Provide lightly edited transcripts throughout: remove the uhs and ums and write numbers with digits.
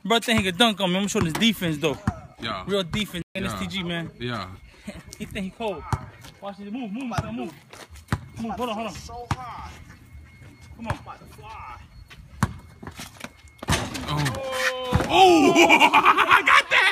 Bro, think he could dunk on me. I'm showing his defense though. Yeah. Real defense. NSTG, man. Yeah. He think he cold. Watch this. Move, son, move. Move. Hold on. So high. Come on. I'm about to fly. Oh! I got that!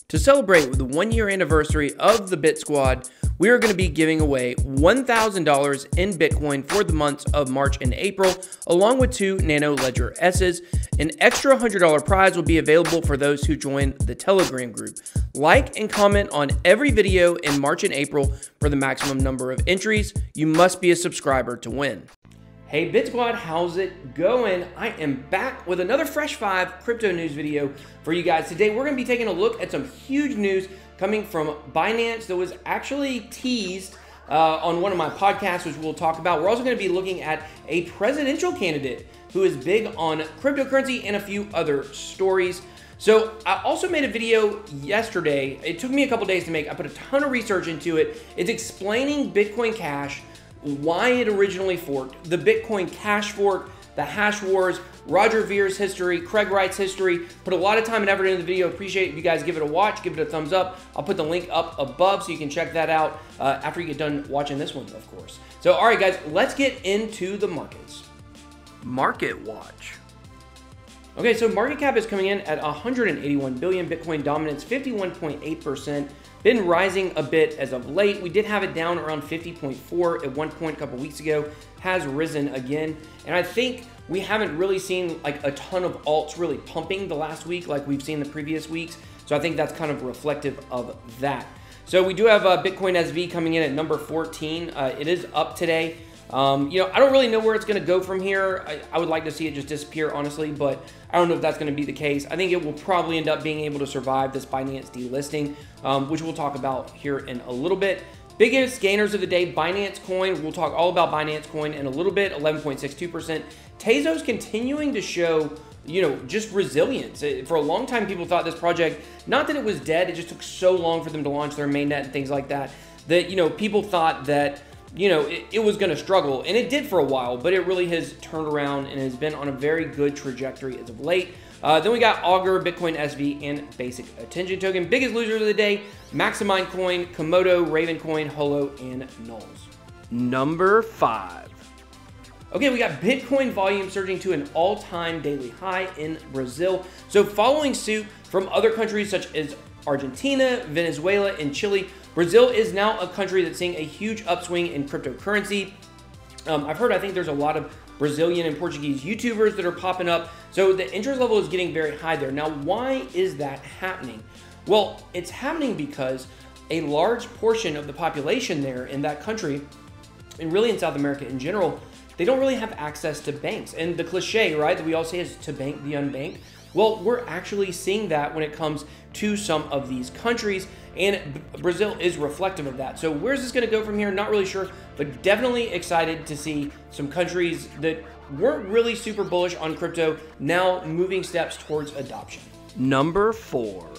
To celebrate the 1-year anniversary of the Bit Squad, we are going to be giving away $1,000 in Bitcoin for the months of March and April, along with 2 Nano Ledger S's. An extra $100 prize will be available for those who join the Telegram group. Like and comment on every video in March and April for the maximum number of entries. You must be a subscriber to win. Hey Bit Squad, how's it going? I am back with another Fresh 5 crypto news video for you guys. Today we're going to be taking a look at some huge news coming from Binance that was actually teased on one of my podcasts, which we'll talk about. We're also going to be looking at a presidential candidate who is big on cryptocurrency and a few other stories. So I also made a video yesterday. It took me a couple days to make. I put a ton of research into it. It's explaining Bitcoin Cash, why it originally forked, the Bitcoin Cash fork, the hash wars, Roger Vere's history, Craig Wright's history. Put a lot of time and effort into the video. Appreciate it if you guys give it a watch, give it a thumbs up. I'll put the link up above so you can check that out after you get done watching this one, of course. So, all right, guys, let's get into the markets. Market watch. Okay, so market cap is coming in at 181 billion. Bitcoin dominance 51.8%. Been rising a bit as of late. We did have it down around 50.4 at one point a couple weeks ago. Has risen again. And I think we haven't really seen like a ton of alts really pumping the last week like we've seen the previous weeks. So I think that's kind of reflective of that. So we do have Bitcoin SV coming in at number 14. It is up today. You know, I don't really know where it's going to go from here. I would like to see it just disappear, honestly, but I don't know if that's going to be the case. I think it will probably end up being able to survive this Binance delisting, which we'll talk about here in a little bit. Biggest gainers of the day, Binance Coin. We'll talk all about Binance Coin in a little bit, 11.62%. Tezos continuing to show, you know, just resilience. For a long time, people thought this project, not that it was dead, it just took so long for them to launch their mainnet and things like that, that, you know, people thought that, you know, it was going to struggle, and it did for a while, but it really has turned around and has been on a very good trajectory as of late. Then we got Augur, Bitcoin SV, and Basic Attention Token. Biggest losers of the day, Maximind Coin, Komodo, Raven Coin, Holo, and Nulls. Number 5. Okay, we got Bitcoin volume surging to an all-time daily high in Brazil. So following suit from other countries such as Argentina, Venezuela, and Chile, Brazil is now a country that's seeing a huge upswing in cryptocurrency. I've heard, I think there's a lot of Brazilian and Portuguese YouTubers that are popping up. So the interest level is getting very high there. Now, why is that happening? Well, it's happening because a large portion of the population there in that country, and really in South America in general, they don't really have access to banks. And the cliche, right, that we all say is to bank the unbanked. Well, we're actually seeing that when it comes to some of these countries, and Brazil is reflective of that. So where's this going to go from here? Not really sure, but definitely excited to see some countries that weren't really super bullish on crypto now moving steps towards adoption. Number 4.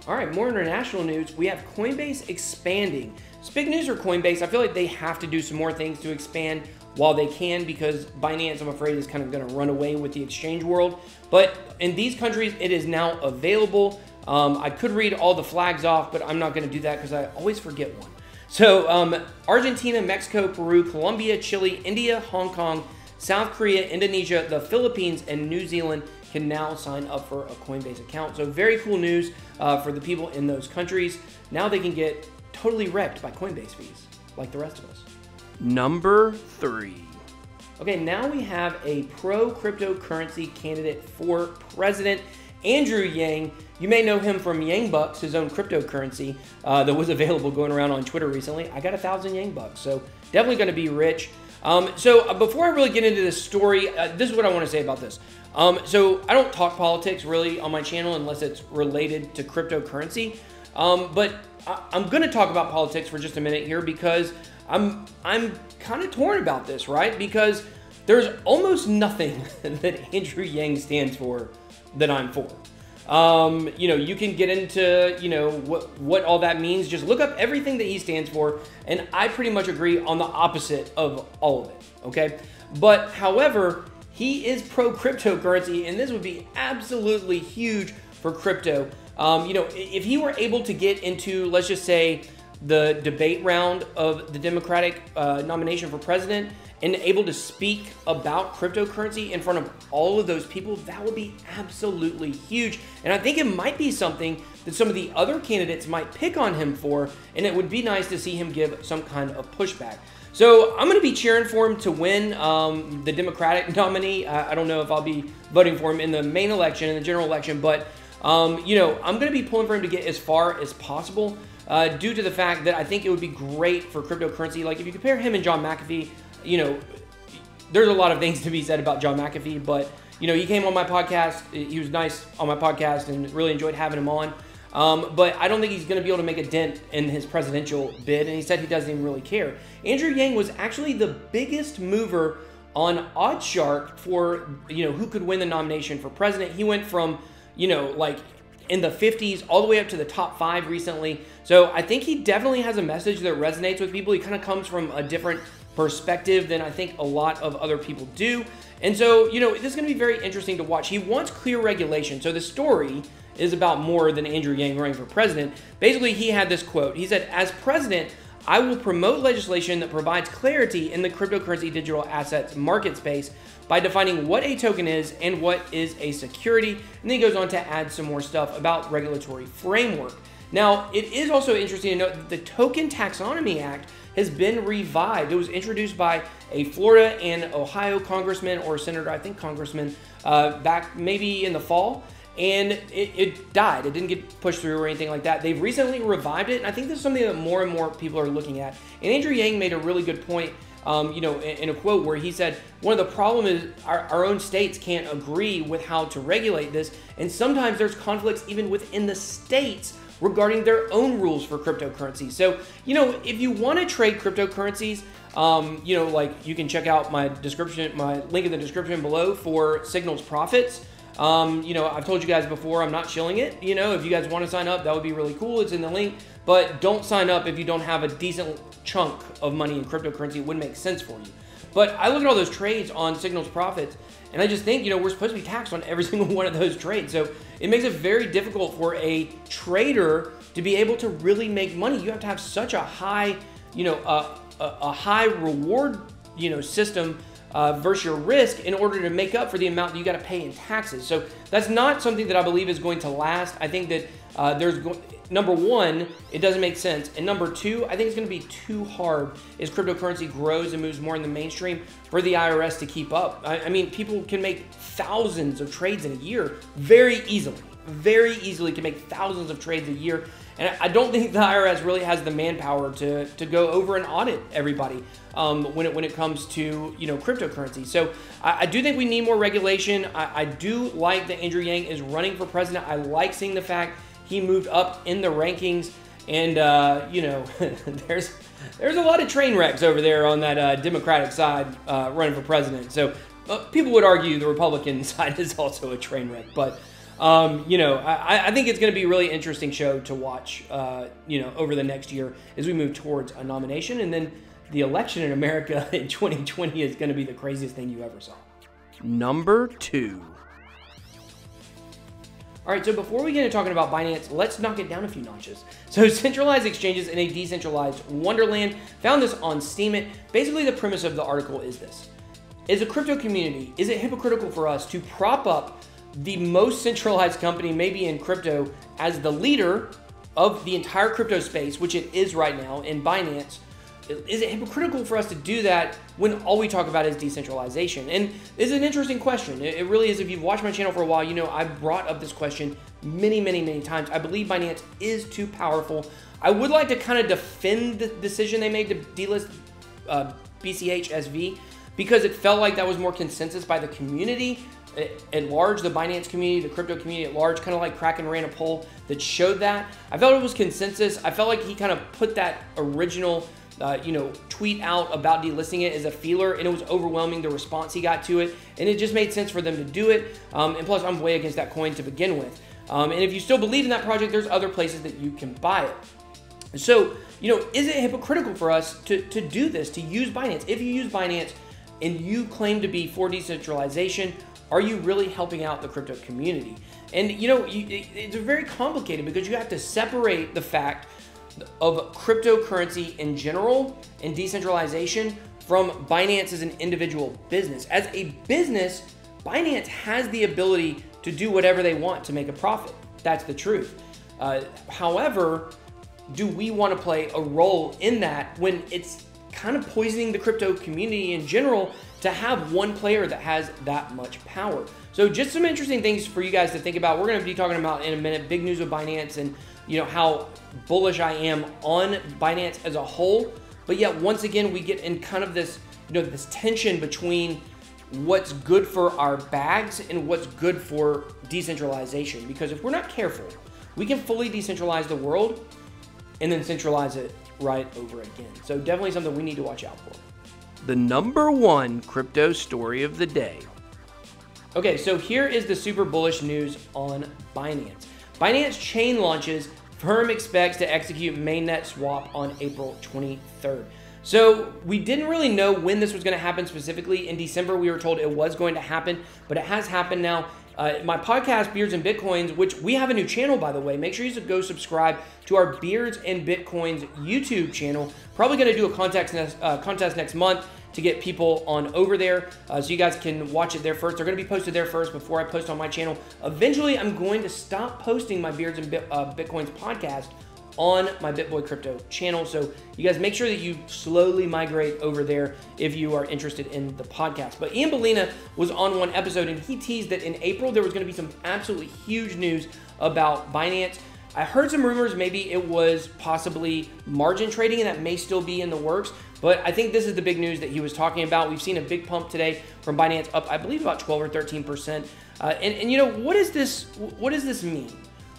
All right, more international news. We have Coinbase expanding. It's big news for Coinbase. I feel like they have to do some more things to expand while they can, because Binance, I'm afraid, is kind of going to run away with the exchange world. But in these countries, it is now available. I could read all the flags off, but I'm not going to do that because I always forget one. So Argentina, Mexico, Peru, Colombia, Chile, India, Hong Kong, South Korea, Indonesia, the Philippines, and New Zealand can now sign up for a Coinbase account. So very cool news for the people in those countries. Now they can get totally wrecked by Coinbase fees like the rest of us. Number 3. Okay, now we have a pro-cryptocurrency candidate for president, Andrew Yang. You may know him from Yang Bucks, his own cryptocurrency that was available going around on Twitter recently. I got 1,000 Yang Bucks, so definitely going to be rich. So before I really get into this story, this is what I want to say about this. So I don't talk politics really on my channel unless it's related to cryptocurrency. But I'm going to talk about politics for just a minute here because I'm kind of torn about this, right? Because there's almost nothing that Andrew Yang stands for that I'm for. You know, you can get into, you know, what all that means. Just look up everything that he stands for, and I pretty much agree on the opposite of all of it, okay? But, however, he is pro-cryptocurrency, and this would be absolutely huge for crypto. You know, if he were able to get into, let's just say, the debate round of the Democratic nomination for president and able to speak about cryptocurrency in front of all of those people, that would be absolutely huge. And I think it might be something that some of the other candidates might pick on him for, and it would be nice to see him give some kind of pushback. So I'm going to be cheering for him to win the Democratic nominee. I don't know if I'll be voting for him in the main election, in the general election, but you know, I'm going to be pulling for him to get as far as possible due to the fact that I think it would be great for cryptocurrency. Like if you compare him and John McAfee, you know, there's a lot of things to be said about John McAfee, but you know, he came on my podcast. He was nice on my podcast and really enjoyed having him on. But I don't think he's going to be able to make a dent in his presidential bid, and he said he doesn't even really care. Andrew Yang was actually the biggest mover on OddsShark for, you know, who could win the nomination for president. He went from, you know, like in the 50s all the way up to the top 5 recently. So I think he definitely has a message that resonates with people. He kind of comes from a different perspective than I think a lot of other people do. And so, you know, this is going to be very interesting to watch. He wants clear regulation. So the story is about more than Andrew Yang running for president. Basically, he had this quote. He said, "As president, I will promote legislation that provides clarity in the cryptocurrency digital assets market space by defining what a token is and what is a security." And then he goes on to add some more stuff about regulatory framework. Now, it is also interesting to note that the Token Taxonomy Act has been revived. It was introduced by a Florida and Ohio congressman or senator, I think congressman, back maybe in the fall. And it died. It didn't get pushed through or anything like that. They've recently revived it, and I think this is something that more and more people are looking at. And Andrew Yang made a really good point, you know, in a quote where he said, one of the problems is our own states can't agree with how to regulate this, and sometimes there's conflicts even within the states regarding their own rules for cryptocurrency. So, you know, if you want to trade cryptocurrencies, you know, like you can check out my description, my link in the description below for Signal's Profits. You know, I've told you guys before, I'm not shilling it. You know, if you guys want to sign up, that would be really cool. It's in the link, but don't sign up if you don't have a decent chunk of money in cryptocurrency. It wouldn't make sense for you. But I look at all those trades on Signal's Profits, and I just think, you know, we're supposed to be taxed on every single one of those trades. So it makes it very difficult for a trader to be able to really make money. You have to have such a high, you know, a high reward, you know, system versus your risk in order to make up for the amount that you got to pay in taxes. So that's not something that I believe is going to last. I think that number one, it doesn't make sense. And number two, I think it's going to be too hard as cryptocurrency grows and moves more in the mainstream for the IRS to keep up. I mean, people can make thousands of trades in a year very easily can make thousands of trades a year. And I don't think the IRS really has the manpower to go over and audit everybody when it comes to, you know, cryptocurrency. So I do think we need more regulation. I do like that Andrew Yang is running for president. I like seeing the fact he moved up in the rankings. And, you know, there's a lot of train wrecks over there on that Democratic side running for president. So people would argue the Republican side is also a train wreck. But you know, I think it's going to be a really interesting show to watch, you know, over the next year as we move towards a nomination. And then the election in America in 2020 is going to be the craziest thing you ever saw. Number 2. All right, so before we get into talking about Binance, let's knock it down a few notches. So centralized exchanges in a decentralized wonderland. Found this on Steemit. Basically, the premise of the article is this. As a crypto community, is it hypocritical for us to prop up the most centralized company maybe in crypto as the leader of the entire crypto space, which it is right now in Binance? Is it hypocritical for us to do that when all we talk about is decentralization? And it's an interesting question. It really is. If you've watched my channel for a while, you know I've brought up this question many times. I believe Binance is too powerful. I would like to kind of defend the decision they made to delist BCH SV because it felt like that was more consensus by the community at large, the Binance community, the crypto community at large, kind of like Kraken ran a poll that showed that. I felt it was consensus. I felt like he kind of put that original you know, tweet out about delisting it as a feeler, and it was overwhelming, the response he got to it, and it just made sense for them to do it. And plus, I'm way against that coin to begin with. And if you still believe in that project, there's other places that you can buy it. So, is it hypocritical for us to do this, to use Binance? If you use Binance and you claim to be for decentralization, are you really helping out the crypto community? And, it's very complicated because you have to separate the fact of cryptocurrency in general and decentralization from Binance as an individual business. As a business, Binance has the ability to do whatever they want to make a profit. That's the truth. However, do we want to play a role in that when it's kind of poisoning the crypto community in general to have one player that has that much power? So just some interesting things for you guys to think about. We're going to be talking about in a minute big news with Binance and how bullish I am on Binance as a whole. But yet once again, we get in kind of this this tension between what's good for our bags and what's good for decentralization. Because if we're not careful, we can fully decentralize the world and then centralize it right over again. So definitely something we need to watch out for. The number one crypto story of the day. Okay, so here is the super bullish news on Binance. Binance chain launches, firm expects to execute mainnet swap on April 23rd. So we didn't really know when this was going to happen specifically. In December, we were told it was going to happen, but it has happened now. My podcast, Beards and Bitcoins, which we have a new channel, by the way. Make sure you go subscribe to our Beards and Bitcoins YouTube channel. Probably going to do a contest next month to get people on over there, so you guys can watch it there first. They're going to be posted there first before I post on my channel. Eventually, I'm going to stop posting my Beards and Bitcoins podcast on my BitBoy Crypto channel. So you guys make sure that you slowly migrate over there if you are interested in the podcast. But Ian Bellina was on one episode and he teased that in April there was going to be some absolutely huge news about Binance. I heard some rumors maybe it was possibly margin trading, and that may still be in the works. But I think this is the big news that he was talking about. We've seen a big pump today from Binance, up I believe about 12 or 13%. And what does this mean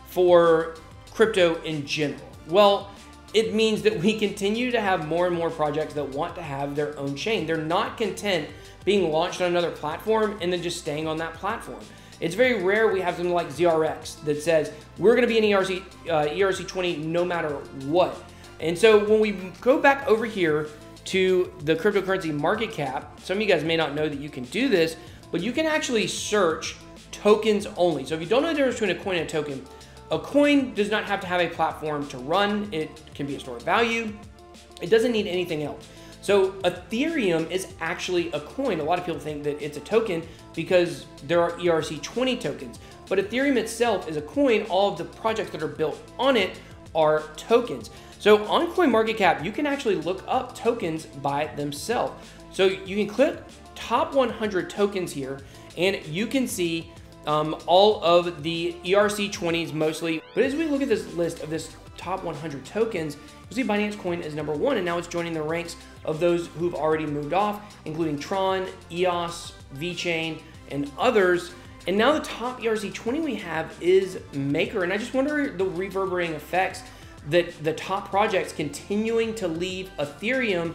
for crypto in general? Well, it means that we continue to have more and more projects that want to have their own chain. They're not content being launched on another platform and then just staying on that platform. It's very rare we have something like ZRX that says we're going to be in ERC20 no matter what. And so when we go back over here to the cryptocurrency market cap, some of you guys may not know that you can do this, but you can actually search tokens only. So if you don't know the difference between a coin and a coin does not have to have a platform to run. It can be a store of value. It doesn't need anything else. So Ethereum is actually a coin. A lot of people think that it's a token because there are ERC20 tokens, but Ethereum itself is a coin. All of the projects that are built on it are tokens. So on CoinMarketCap, you can actually look up tokens by themselves. So you can click top 100 tokens here and you can see all of the ERC20s mostly. But as we look at this list of this top 100 tokens, you see Binance Coin is number one, and now it's joining the ranks of those who've already moved off, including Tron, EOS, VeChain, and others. And now the top ERC20 we have is Maker, and I just wonder the reverberating effects that the top projects continuing to leave Ethereum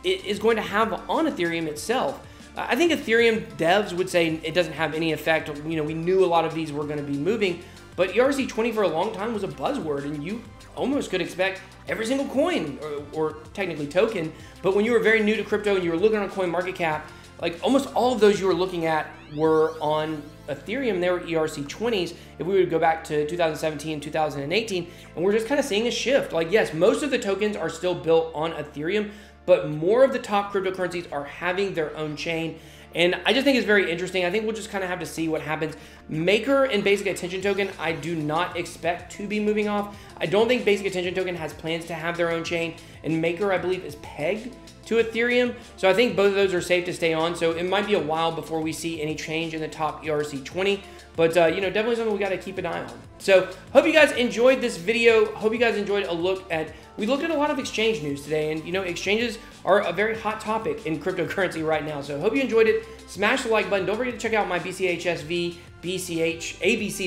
is going to have on Ethereum itself. I think Ethereum devs would say it doesn't have any effect. We knew a lot of these were going to be moving, but ERC20 for a long time was a buzzword, and you almost could expect every single coin or technically token. But when you were very new to crypto and you were looking on CoinMarketCap, like almost all of those you were looking at were on Ethereum. They were ERC20s. If we would go back to 2017, 2018, and we're just kind of seeing a shift. Like, yes, most of the tokens are still built on Ethereum, but more of the top cryptocurrencies are having their own chain. And I just think it's very interesting. I think we'll just kind of have to see what happens. Maker and Basic Attention Token, I do not expect to be moving off. I don't think Basic Attention Token has plans to have their own chain. And Maker, I believe, is pegged to Ethereum. So I think both of those are safe to stay on. So it might be a while before we see any change in the top ERC20. But, definitely something we got to keep an eye on. So hope you guys enjoyed this video. Hope you guys enjoyed a look at, we looked at a lot of exchange news today. And, exchanges are a very hot topic in cryptocurrency right now. So hope you enjoyed it. Smash the like button. Don't forget to check out my ABC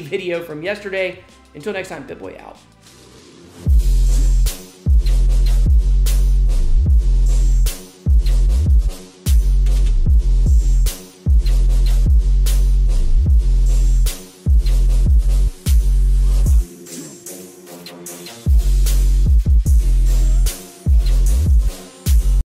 video from yesterday. Until next time, BitBoy out.